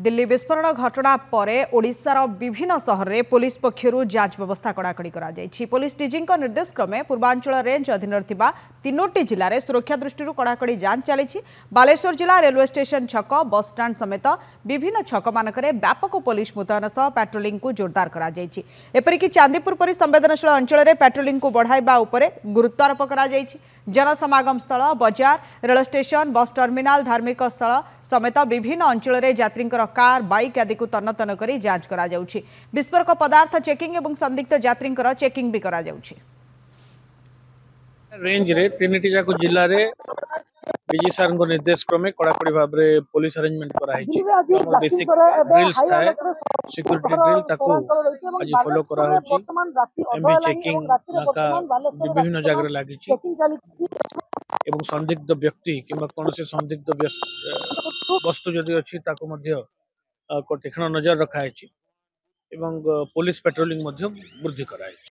दिल्ली विस्फोरण घटना पर ओडिशार विभिन्न सहर में पुलिस पक्षर जांच व्यवस्था कड़ाकड़ी कर पुलिस डीजी निर्देश क्रमे पूर्वांचल रेंज अधीन तीनोटी जिले में सुरक्षा दृष्टि कड़ाकड़ी जांच चली। बालेश्वर जिला रेलवे स्टेशन छक बस स्टाण्ड समेत विभिन्न छक मानकरे व्यापक पुलिस मुतयन सह पेट्रोलिंग को जोरदार करपरिक चांदीपुर परि संवेदनशील अंचल में पेट्रोलिंग को बढ़ाइबा उपरे गुरुत्वारोप कर जनसमागम स्थल बजार रेल स्टेशन बस टर्मिनाल धार्मिक स्थल समेत विभिन्न अंचल में यात्री कार बाइक आदि को तन्न तन्न कर जांच करा जाउछि। विस्फोरक पदार्थ चेकिंग और संदिग्ध यात्री चेकिंग भी करा जाउछि। रेंज रे तीनटी जाक जिल्ला रे डीजी सर निर्देश क्रमे कड़ाकड़ी भाव में पुलिस अरेंजमेंट कराई बेसिक ड्रिल्स थाए सिक्योरिटी ड्रिल ताकू आज फॉलो करा होची। एमबी चेकिंग नाका विभिन्न जगह लागी एवं संदिग्ध व्यक्ति किंबा कौन से संदिग्ध वस्तु जदि अच्छी ताको मध्य तीक्ष्ण नजर रखाई एवं पुलिस पेट्रोलिंग मध्य वृद्धि कराई।